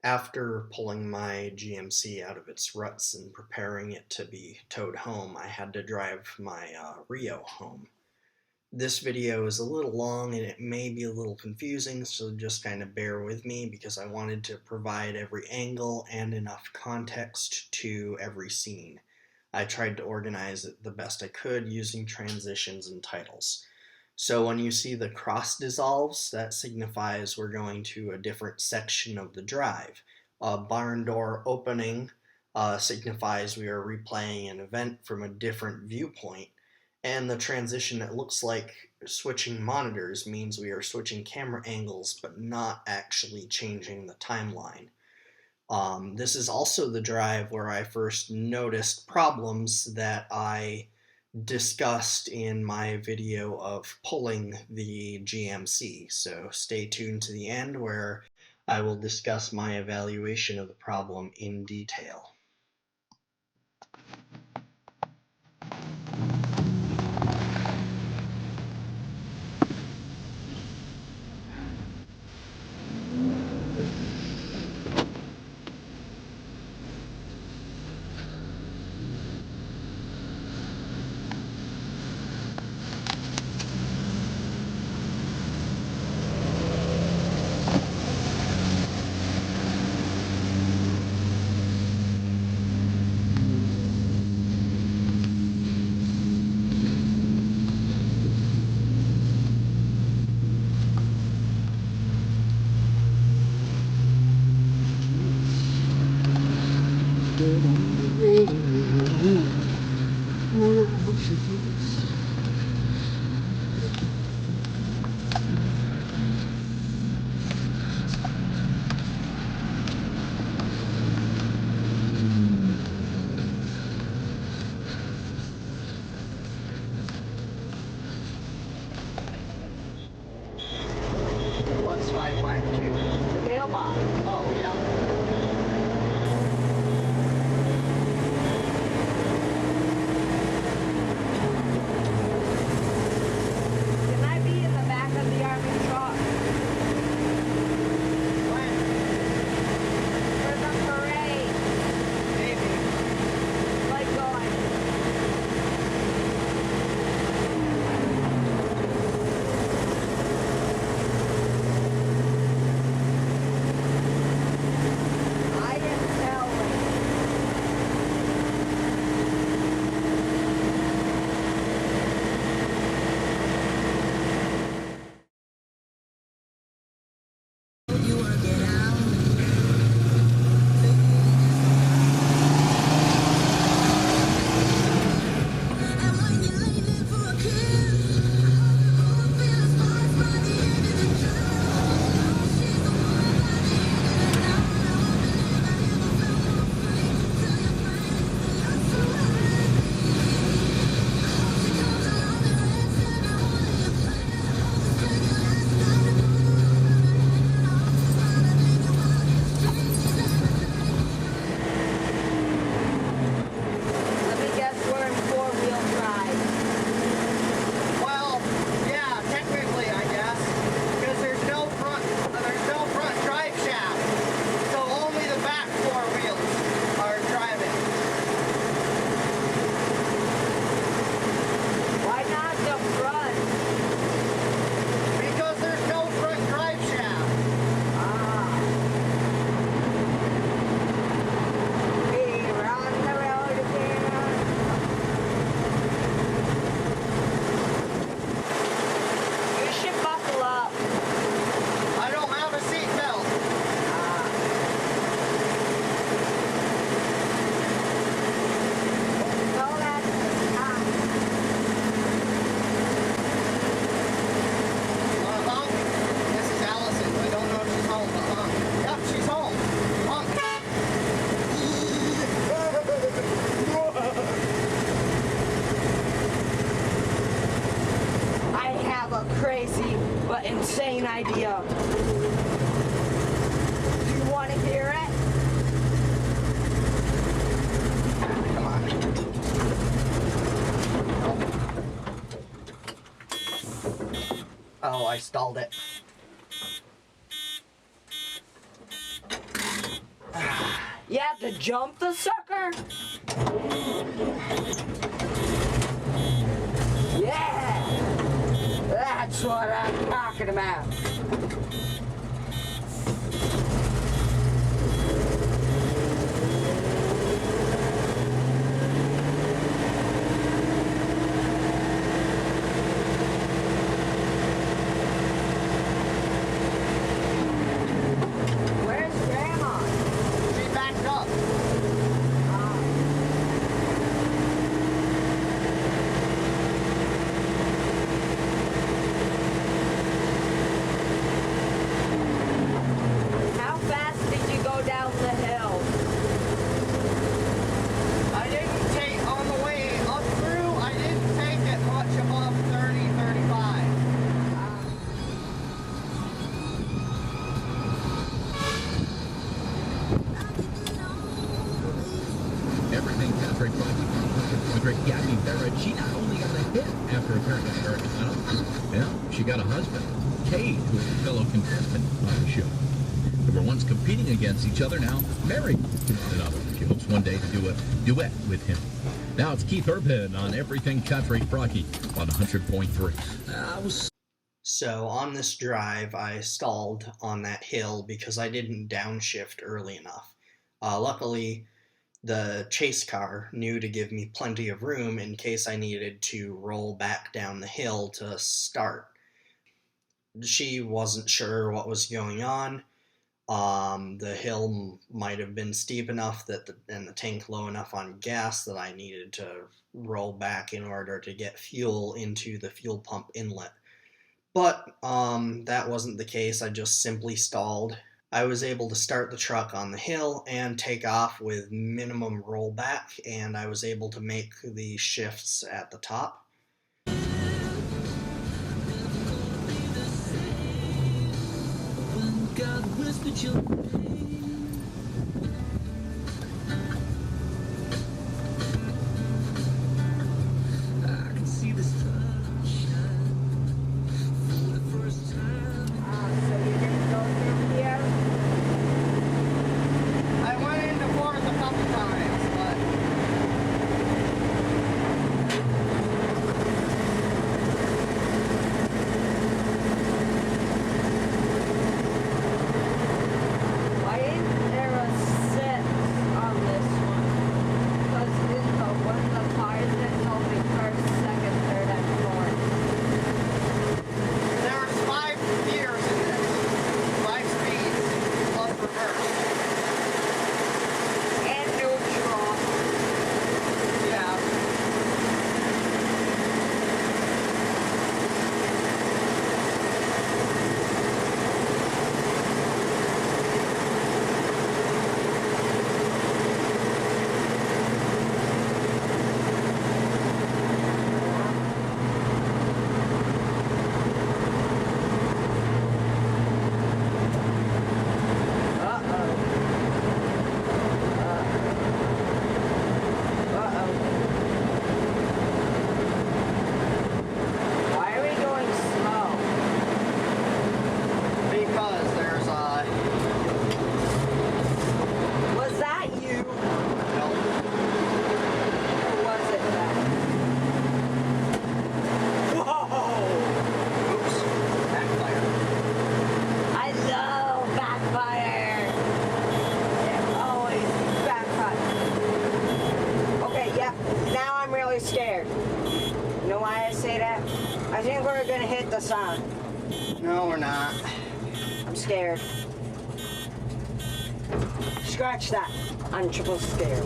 After pulling my GMC out of its ruts and preparing it to be towed home, I had to drive my REO home. This video is a little long and it may be a little confusing, so just kind of bear with me because I wanted to provide every angle and enough context to every scene. I tried to organize it the best I could using transitions and titles. So when you see the cross dissolves, that signifies we're going to a different section of the drive. A barn door opening signifies we are replaying an event from a different viewpoint. And the transition that looks like switching monitors means we are switching camera angles but not actually changing the timeline. This is also the drive where I first noticed problems that I discussed in my video of pulling the GMC, so stay tuned to the end where I will discuss my evaluation of the problem in detail. What's 552? The mailbox. Oh, yeah. Can I be in the back of the army truck? When? For the parade? Maybe. Like going. I am telling. Let me guess, we're in four-wheel drive. Well, yeah, technically, I guess, because there's no front drive shaft, so only the back four wheels are driving. Why not the front? Because there's no front drive shaft. Ah. We're on the road again. You should buckle up. I don't have a seat belt. Ah. No, that's not. Honk. This is Allison. I don't know if she's home, but honk. Yep, she's home. Honk. I have a crazy but insane idea. Do you want to hear it? Come on. Oh, I stalled it. jump the sucker. Yeah! That's what I'm talking about. She not only got a hit after appearing on American Idol, yeah, she got a husband, Kate, who is a fellow contestant on the show. They were once competing against each other, now married to one another. She hopes one day to do a duet with him. Now it's Keith Urban on Everything Country Rocky on 100.3. So on this drive, I stalled on that hill because I didn't downshift early enough. Luckily, the chase car knew to give me plenty of room in case I needed to roll back down the hill to start. She wasn't sure what was going on. The hill might have been steep enough and the tank low enough on gas that I needed to roll back in order to get fuel into the fuel pump inlet. But that wasn't the case. I just simply stalled. I was able to start the truck on the hill and take off with minimum rollback, and I was able to make the shifts at the top. Scared. You know why I say that? I think we're gonna hit the sun. No, we're not. I'm scared. Scratch that. I'm triple scared.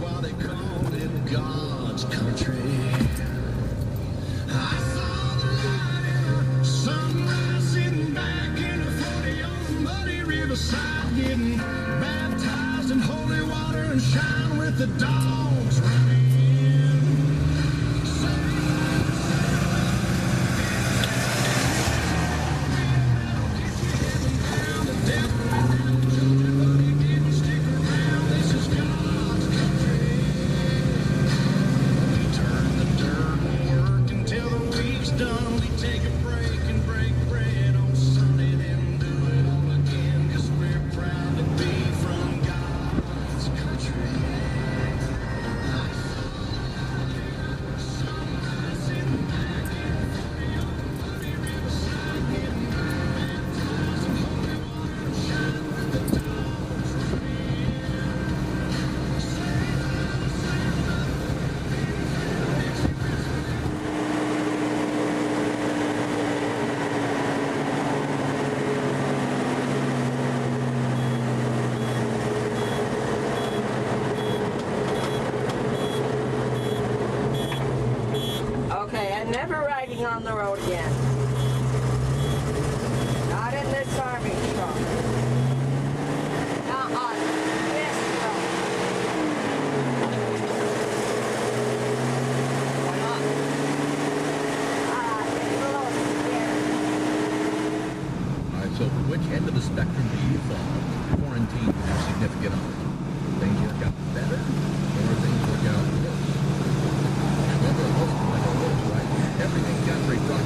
why they called it God's country. I saw the light, sunrise sitting back in a 40 on the muddy riverside, getting baptized in holy water and shine with the dogs running. Okay, I'm never riding on the road again. Not in this army truck. Not on this road. Why not? It's a little scary. All right, so which end of the spectrum do you fall? Quarantine has significant odds. Things work out better, or things work out worse? Remember, most of them are worse, right? Everything got reduced 100.3.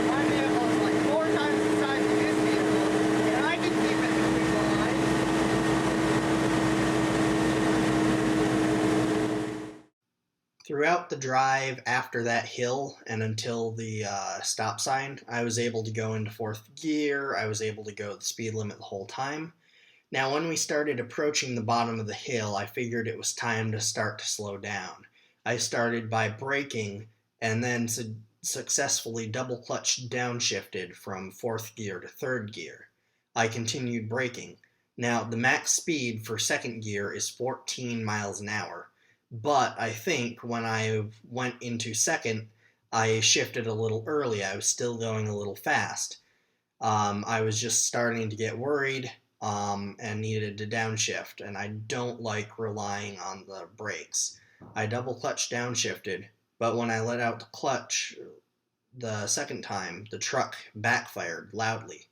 My vehicle is like 4 times the size of his vehicle, and I can keep it between the lines. Throughout the drive after that hill and until the stop sign, I was able to go into fourth gear. I was able to go the speed limit the whole time. Now, when we started approaching the bottom of the hill, I figured it was time to start to slow down. I started by braking and then successfully double clutch downshifted from fourth gear to third gear. I continued braking. Now, the max speed for second gear is 14 miles an hour. But I think when I went into second, I shifted a little early. I was still going a little fast. I was just starting to get worried and needed to downshift, and I don't like relying on the brakes. I double clutch downshifted, but when I let out the clutch the second time, the truck backfired loudly.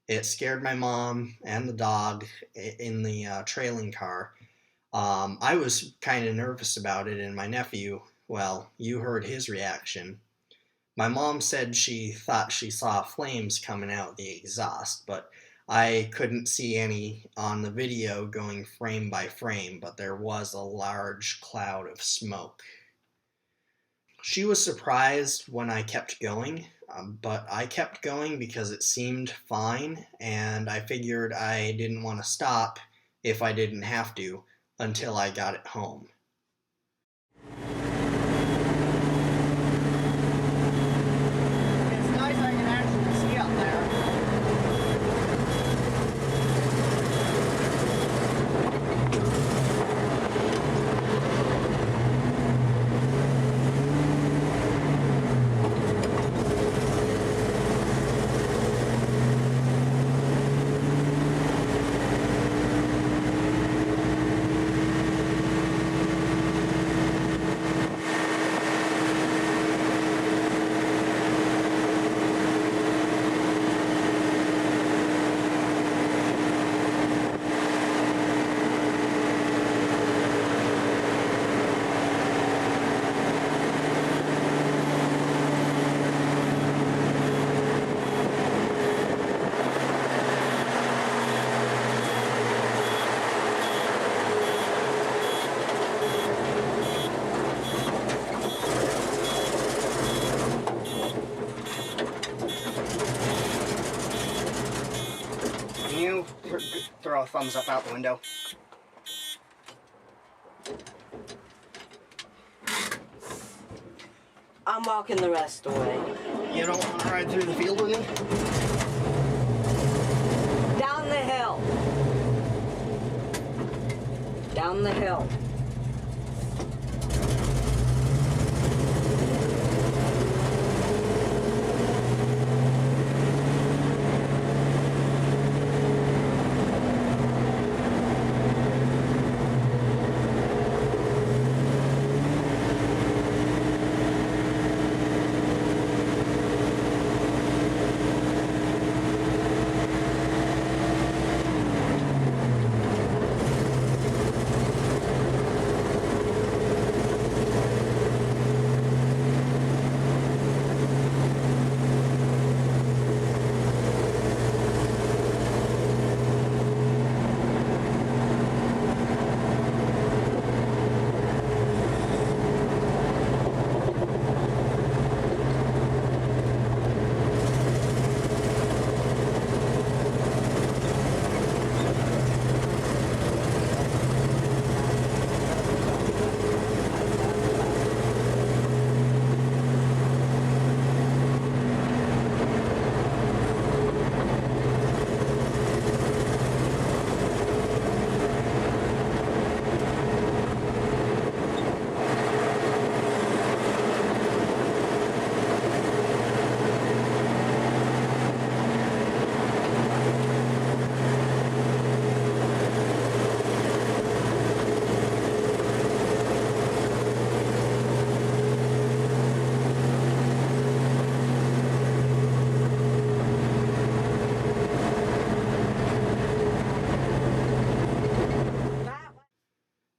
It scared my mom and the dog in the trailing car. I was kind of nervous about it, and my nephew, well, you heard his reaction. My mom said she thought she saw flames coming out the exhaust, but I couldn't see any on the video going frame by frame, but there was a large cloud of smoke. She was surprised when I kept going, but I kept going because it seemed fine, and I figured I didn't want to stop if I didn't have to until I got it home. It's nice I can actually see up there. thumbs up out the window. I'm walking the rest of the way. You don't want to ride through the field with me? Down the hill. Down the hill.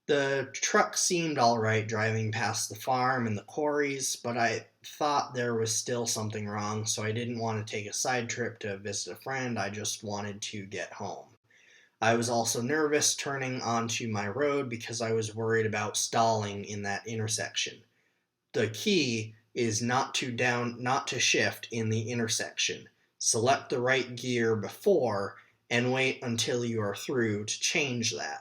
The truck seemed alright driving past the farm and the quarries, but I thought there was still something wrong, so I didn't want to take a side trip to visit a friend. I just wanted to get home. I was also nervous turning onto my road because I was worried about stalling in that intersection. The key is not to shift in the intersection. Select the right gear before and wait until you are through to change that.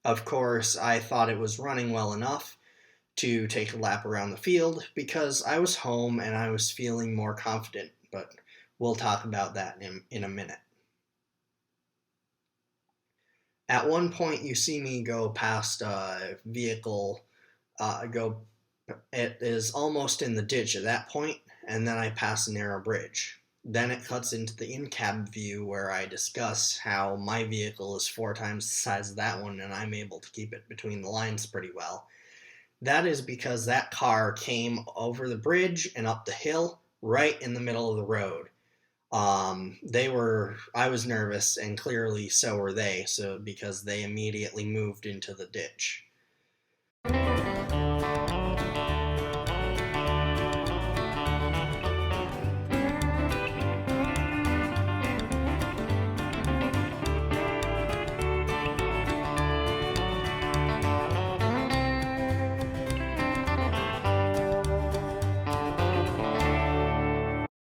Of course, I thought it was running well enough to take a lap around the field because I was home and I was feeling more confident, but we'll talk about that in a minute. At one point, you see me go past a vehicle, it is almost in the ditch at that point, and then I pass a narrow bridge. Then it cuts into the in-cab view where I discuss how my vehicle is 4 times the size of that one and I'm able to keep it between the lines pretty well. That is because that car came over the bridge and up the hill right in the middle of the road. I was nervous and clearly so were they, because they immediately moved into the ditch.